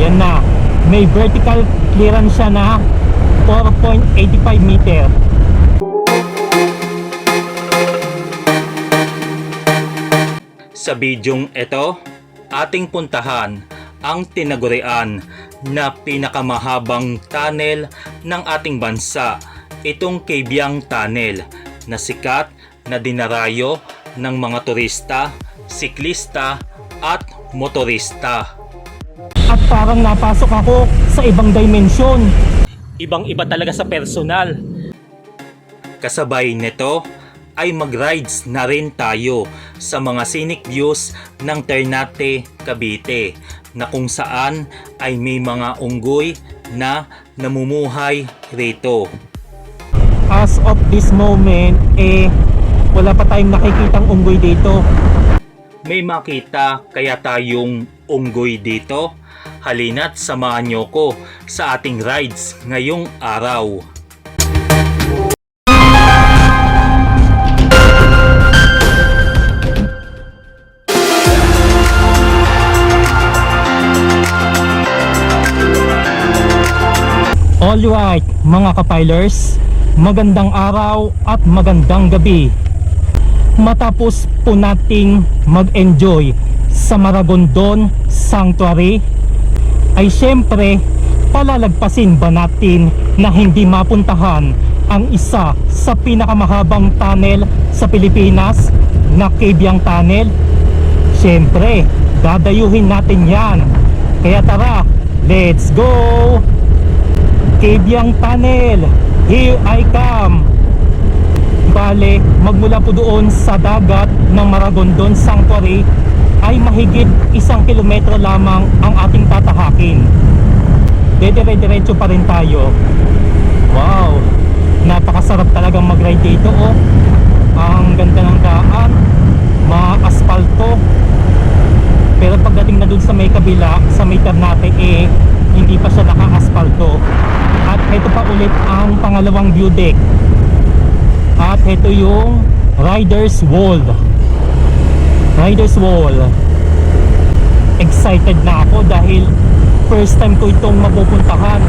Yan na, may vertical clearance siya na 4.85 meter. Sa bidyong ito, ating puntahan ang tinagurian na pinakamahabang tunnel ng ating bansa, itong Cabiang Tunnel, na sikat na dinarayo ng mga turista, siklista at motorista. At parang napasok ako sa ibang dimensyon. Ibang-iba talaga sa personal. Kasabay nito ay mag-rides na rin tayo sa mga scenic views ng Ternate, Cavite, na kung saan ay may mga unggoy na namumuhay rito. As of this moment, wala pa tayong nakikitang unggoy dito. May makita kaya tayong unggoy dito? Halina't samahan niyo ko sa ating rides ngayong araw. Alright mga kapilers, magandang araw at magandang gabi. Matapos po nating mag-enjoy sa Maragondon Sanctuary, ay syempre palalagpasin ba natin na hindi mapuntahan ang isa sa pinakamahabang tunnel sa Pilipinas na Cabiang Tunnel? Syempre, dadayuhin natin yan. Kaya tara, let's go! Cabiang Tunnel, here I come. Bale, magmula po doon sa dagat ng Maragondon Sanctuary ay mahigit 1 kilometro lamang ang ating tatahakin. Dedire-diretso pa rin tayo. Wow, napakasarap talagang mag-ride dito, oh. Ang ganda ng daan, ma-aspalto. Pero pagdating na dun sa may kabila, sa may Ternate, hindi pa siya naka-aspalto. At ito pa ulit ang pangalawang view deck. At ito yung Riders Wall. Riders Wall. Excited na ako dahil first time ko itong mapupuntahan.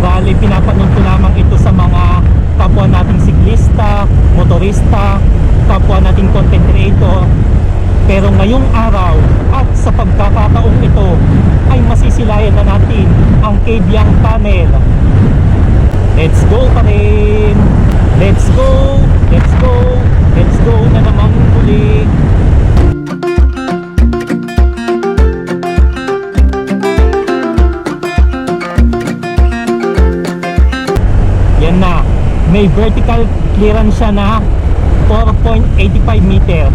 Bali, pinapanood ko lamang ito sa mga kapwa nating siklista, motorista, kapwa nating content creator. Pero ngayong araw at sa pagkakataong ito ay masisilayan na natin ang Cabiang Tunnel. Let's go pa rin! Let's go! Let's go! Let's go na namang muli! Yan na, may vertical clearance siya na 4.85 meter.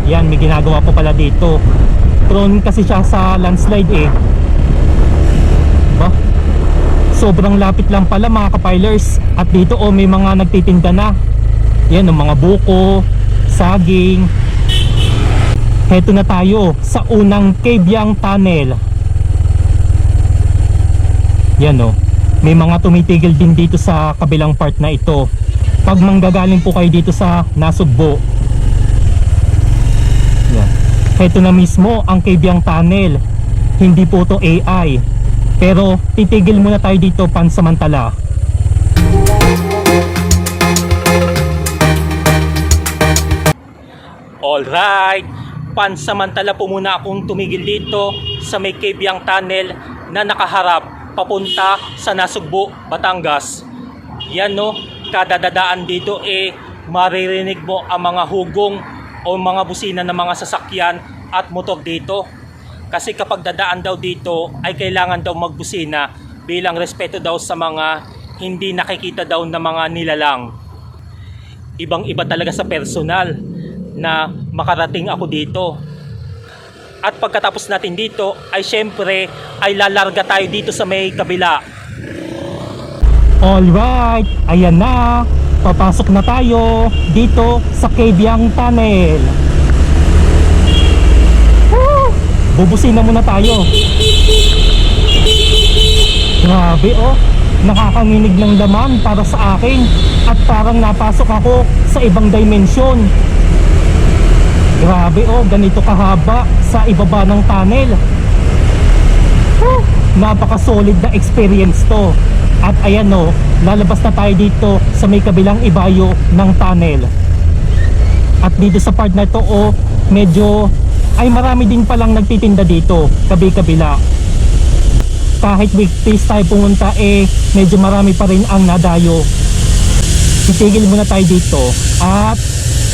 Yan, may ginagawa po pala dito. Prone kasi siya sa landslide, ba? Sobrang lapit lang pala mga kapilers. At dito may mga nagtitinda na. Yan, ng mga buko, saging. Heto na tayo sa unang Cabiang Tunnel. Yan, may mga tumitigil din dito sa kabilang part na ito. Pag manggagaling po kayo dito sa Nasugbo. Yan. Heto na mismo ang Cabiang Tunnel. Hindi po to AI. Pero titigil muna tayo dito pansamantala. Alright, pansamantala po muna akong tumigil dito sa may Cabiang Tunnel na nakaharap papunta sa Nasugbo, Batangas. Yan, kada dadaan dito maririnig mo ang mga hugong o mga busina ng mga sasakyan at motor dito. Kasi kapag dadaan daw dito ay kailangan daw magbusina bilang respeto daw sa mga hindi nakikita daw na mga nilalang. Ibang-iba talaga sa personal na makarating ako dito. At pagkatapos natin dito ay syempre ay lalarga tayo dito sa may kabila. Alright, ayan na. Papasok na tayo dito sa Cabiang Tunnel. Woo! Bubusina muna tayo. Grabe, nakakanginig ng laman para sa akin. At parang napasok ako sa ibang dimensyon. Grabe, ganito kahaba sa ibaba ng tunnel. napaka-solid na experience to. At ayan no, lalabas na tayo dito sa may kabilang ibayo ng tunnel. At dito sa part na to, medyo ay marami din palang nagtitinda dito, kabi-kabila. Kahit weekdays tayo pumunta, medyo marami pa rin ang nadayo. Titigil muna tayo dito at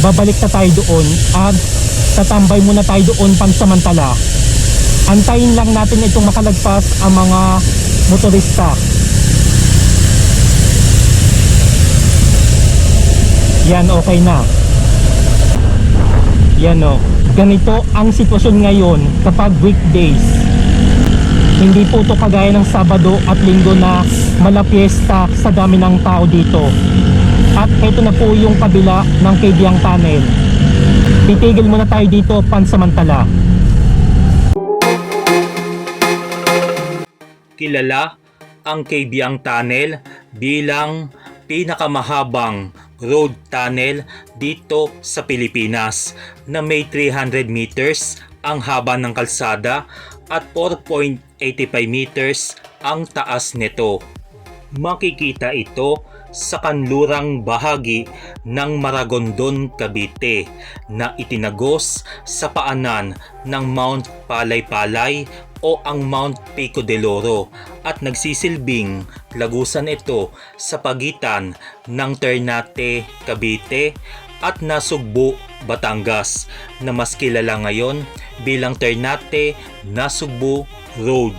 babalik na tayo doon at tatambay muna tayo doon pansamantala. Antayin lang natin itong makalagpas ang mga motorista. Yan, okay na. Yan o. Ganito ang sitwasyon ngayon kapag weekdays. Hindi po ito kagaya ng Sabado at Linggo na malapiesta sa dami ng tao dito. At ito na po yung kabila ng Kabyang Tunnel. Titigil muna tayo dito pansamantala. Kilala ang Kabyang Tunnel bilang pinakamahabang road tunnel dito sa Pilipinas na may 300 meters ang haba ng kalsada at 4.85 meters ang taas nito. Makikita ito sa kanlurang bahagi ng Maragondon, Cavite na itinagos sa paanan ng Mount Palay-Palay o ang Mount Pico de Oro at nagsisilbing lagusan ito sa pagitan ng Ternate, Cavite at Nasugbu, Batangas na mas kilala ngayon bilang Ternate Nasugbu Road.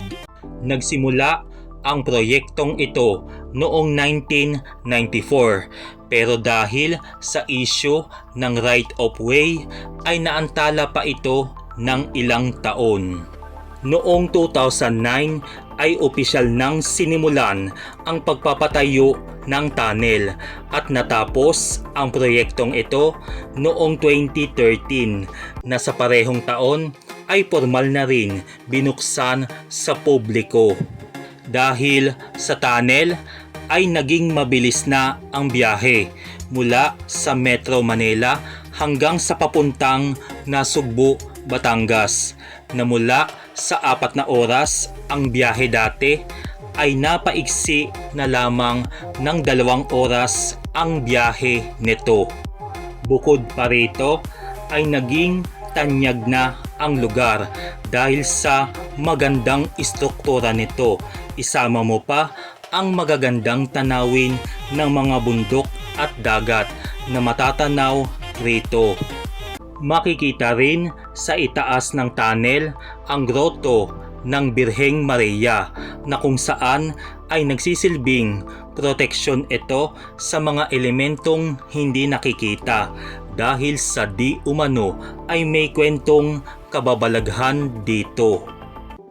Nagsimula ang proyektong ito noong 1994 pero dahil sa issue ng right of way ay naantala pa ito ng ilang taon. Noong 2009 ay opisyal nang sinimulan ang pagpapatayo ng tunnel at natapos ang proyektong ito noong 2013 na sa parehong taon ay formal na rin binuksan sa publiko. Dahil sa tunnel ay naging mabilis na ang biyahe mula sa Metro Manila hanggang sa papuntang Nasugbu, Batangas na mula sa 4 na oras ang biyahe dati ay napaiksi na lamang ng 2 oras ang biyahe nito. Bukod pa rito ay naging tanyag na ang lugar dahil sa magandang istruktura nito. Isama mo pa ang magagandang tanawin ng mga bundok at dagat na matatanaw rito. Makikita rin sa itaas ng tunnel ang grotto ng Birheng Maria na kung saan ay nagsisilbing proteksyon ito sa mga elementong hindi nakikita dahil sa di umano ay may kwentong kababalaghan dito.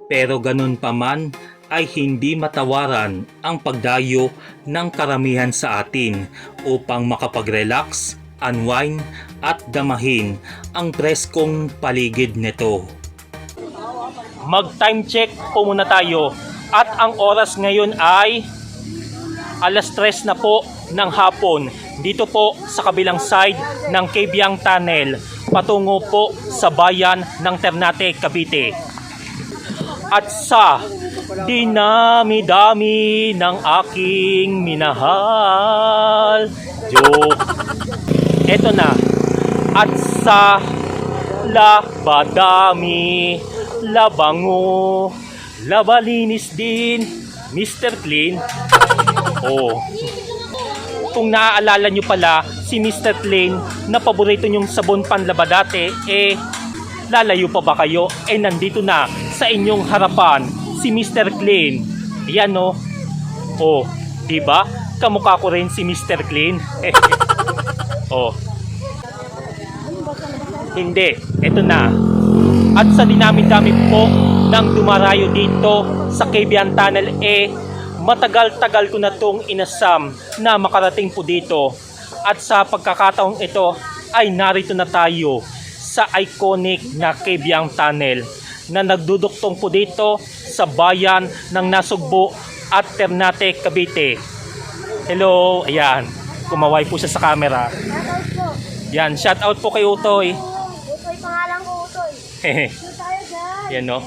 Pero ganun pa man ay hindi matawaran ang pagdayo ng karamihan sa atin upang makapag-relax, unwind at damahin ang preskong paligid nito. Mag-time check po muna tayo at ang oras ngayon ay 3:00 na po ng hapon dito po sa kabilang side ng Kabyang Tunnel patungo po sa bayan ng Ternate, Cavite. At sa dinami-dami ng aking minahal, joke, eto na. At sa labadami, labango, labalinis din, Mr. Clean. Oh, kung naaalala nyo pala si Mr. Clean na paborito nyong sabon panlaba dati, lalayo pa ba kayo? Nandito na sa inyong harapan si Mr. Clean. Yan o. Oh, diba? Kamukha ko rin si Mr. Clean. Oh. Hindi, eto na. At sa dinami-dami po ng dumarayo dito sa Kabyang Tunnel, matagal-tagal ko na tong inasam na makarating po dito. At sa pagkakataong ito ay narito na tayo sa iconic na Kabyang Tunnel na nagduduktong po dito sa bayan ng Nasugbu at Ternate, Cavite. Hello, ayan. Kumaway po siya sa camera. Shoutout po. Yan, shout out po kay Utoy. Utoy, pangalan ko Utoy. Hehe. Shoot tayo dyan. Yan no.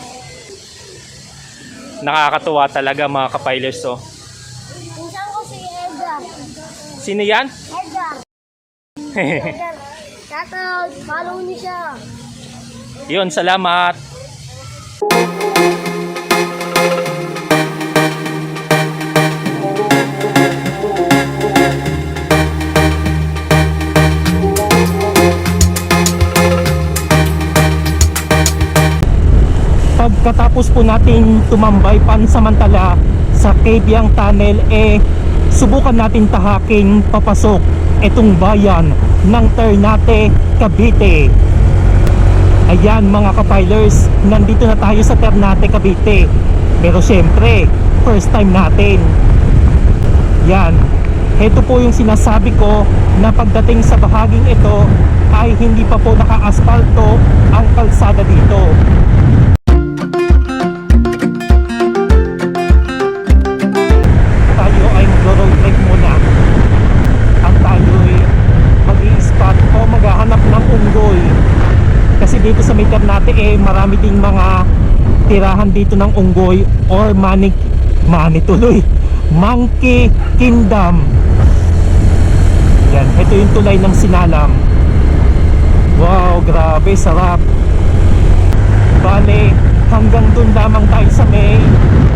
Nakakatuwa talaga mga kapilots to. Minsan ko si Edgar. Sino yan? Edgar. Edgar. Shoutout. Follow niyo siya. Yun, salamat. Pagkatapos po natin tumambay pansamantala sa Cabiang Tunnel, subukan natin tahaking papasok itong bayan ng Ternate, Cavite. Ayan mga kapilers, nandito na tayo sa Ternate, Cavite. Pero syempre, first time natin. Yan, ito po yung sinasabi ko na pagdating sa bahaging ito ay hindi pa po naka-asfalto ang kalsada dito. Tayo ay mag-road trip muna. At tayo ay mag-i-spot o maghahanap ng unggoy. Kasi dito sa may Ternate marami ding mga tirahan dito ng unggoy or Monkey Kingdom. Yan, ito yung tulay ng Sinalam. Wow, grabe, sarap. Bale, hanggang dun lamang tayo sa may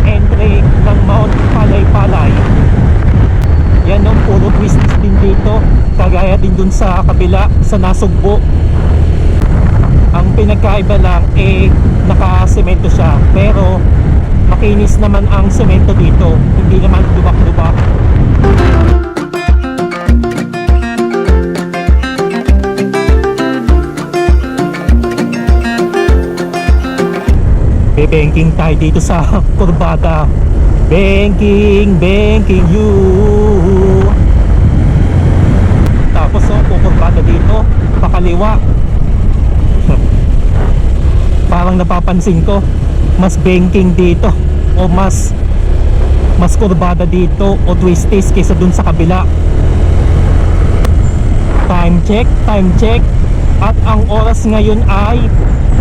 entry ng Mount Palay-Palay. Yan no, puro twisties din dito. Kagaya din dun sa kabila, sa Nasugbo. Ang pinagkaiba lang naka-semento siya, pero makinis naman ang semento dito, hindi naman lubak-lubak. Be-banking tayo dito sa kurbada. Banking you. Tapos kukurbada dito, pakaliwa. Parang napapansin ko, mas banking dito o mas kurbada dito o twisties kaysa dun sa kabila. Time check, at ang oras ngayon ay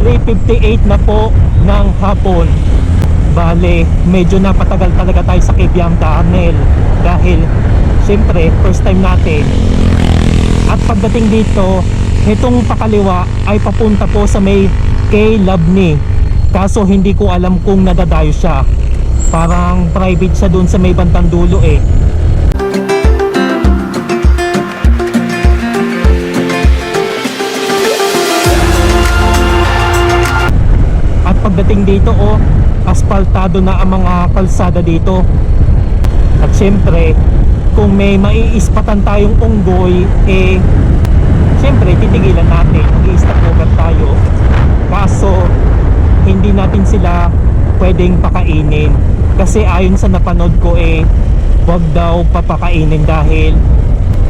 3:58 na po ng hapon. Bale, medyo napatagal talaga tayo sa Cabiang Tunnel dahil siyempre first time natin. At pagdating dito, itong pakaliwa ay papunta po sa may kay Labni. Kaso hindi ko alam kung nadadayo siya. Parang private siya dun sa may bantang dulo At pagdating dito asfaltado na ang mga kalsada dito. At syempre, kung may maiispatan tayong unggoy, syempre titigilan natin, mag-i-stop over tayo. Kaso hindi natin sila pwedeng pakainin kasi ayon sa napanood ko wag daw papakainin dahil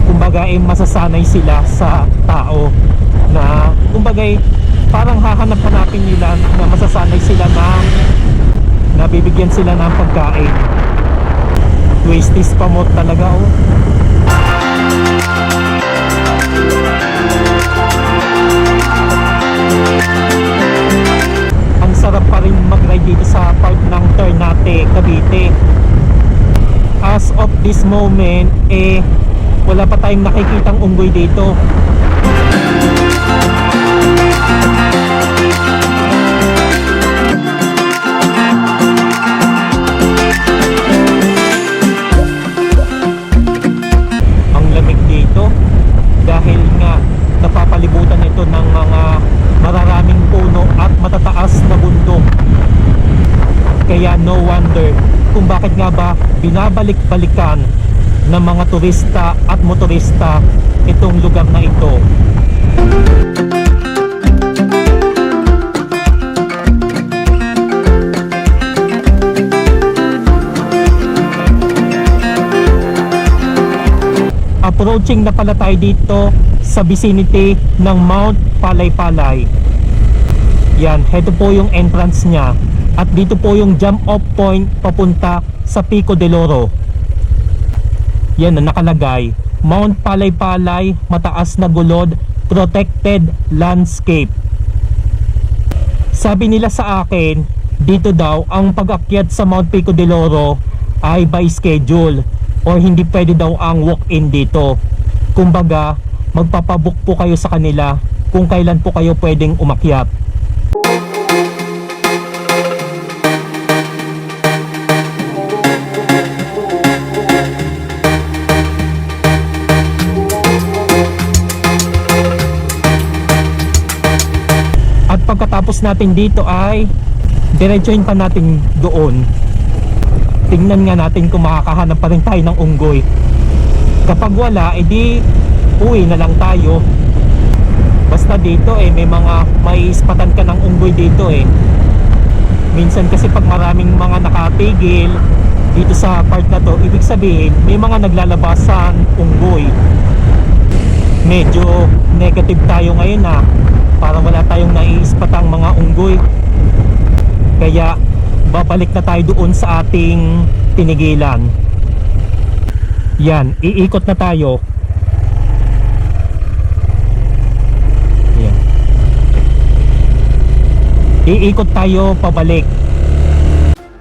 kumbaga masasanay sila sa tao na kumbaga parang hahanap-hanapin nila na masasanay sila na nabibigyan sila ng pagkain. Twisties pa mo talaga Ang sarap pa rin mag-ride dito sa part ng Ternate, Cavite. As of this moment wala pa tayong nakikitang unggoy dito. Ang lamig dito dahil nga napapalibutan ito ng mga mararaming puno at matataas na bundok. Kaya no wonder kung bakit nga ba binabalik-balikan ng mga turista at motorista itong lugar na ito. Approaching na pala tayo dito sa vicinity ng Mount Palay-Palay. Yan, ito po yung entrance niya. At dito po yung jump off point papunta sa Pico del Oro. Yan na nakalagay, Mount Palay-Palay, mataas na gulod, protected landscape. Sabi nila sa akin, dito daw ang pag-akyat sa Mount Pico del Oro ay by schedule or hindi pwede daw ang walk-in dito. Kumbaga, magpapabook po kayo sa kanila kung kailan po kayo pwedeng umakyat. At pagkatapos natin dito ay diretsuhin pa natin doon. Tingnan nga natin kung makakahanap pa rin tayo ng unggoy. Kapag wala, edi uwi na lang tayo. Basta dito may maiispatan ka ng unggoy dito Minsan kasi pag maraming mga nakatigil dito sa part na to, ibig sabihin may mga naglalabasan unggoy. Medyo negative tayo ngayon para wala tayong naiispatang mga unggoy. Kaya babalik na tayo doon sa ating tinigilan. Yan, iikot na tayo. Yan. Iikot tayo pabalik.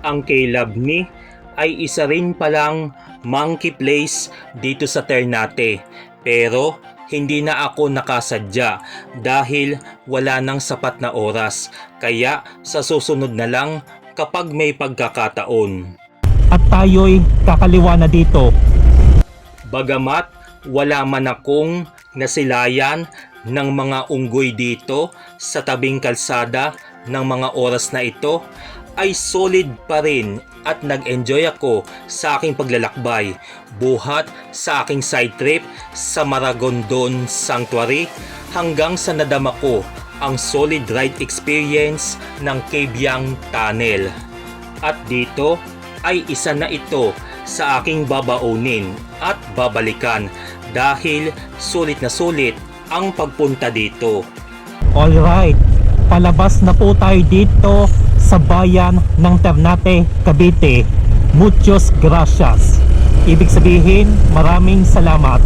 Ang K-Labni ay isa rin palang monkey place dito sa Ternate. Pero hindi na ako nakasadya dahil wala nang sapat na oras. Kaya sa susunod na lang kapag may pagkakataon. At tayo'y kakaliwa na dito. Bagamat wala man akong nasilayan ng mga unggoy dito sa tabing kalsada ng mga oras na ito, ay solid pa rin at nag-enjoy ako sa aking paglalakbay buhat sa aking side trip sa Maragondon Sanctuary hanggang sa nadama ko ang solid ride experience ng Cabiang Tunnel. At dito ay isa na ito sa aking babaunin at babalikan dahil sulit na sulit ang pagpunta dito. Alright, palabas na po tayo dito sa bayan ng Ternate, Cavite. Muchos gracias. Ibig sabihin, maraming salamat.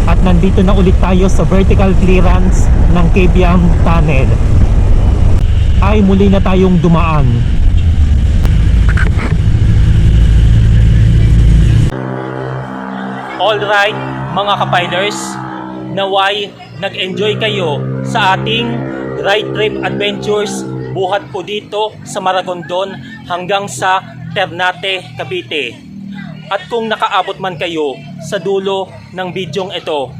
At nandito na ulit tayo sa vertical clearance ng Cabiang Tunnel. Ay muli na tayong dumaan. Alright mga kapiders, naway nag-enjoy kayo sa ating ride trip adventures buhat po dito sa Maragondon hanggang sa Ternate, Cavite. At kung nakaabot man kayo sa dulo ng bidyong ito,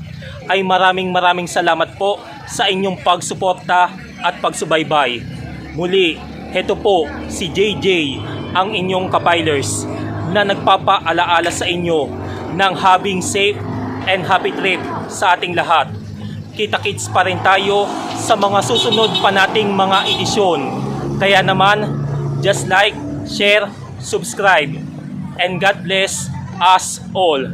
ay maraming salamat po sa inyong pagsuporta at pagsubaybay. Muli, heto po si JJ, ang inyong kapilers, na nagpapaalaala sa inyo ng having safe and happy trip sa ating lahat. Kita-kits pa rin tayo sa mga susunod pa nating mga edisyon. Kaya naman, just like, share, subscribe, and God bless us all.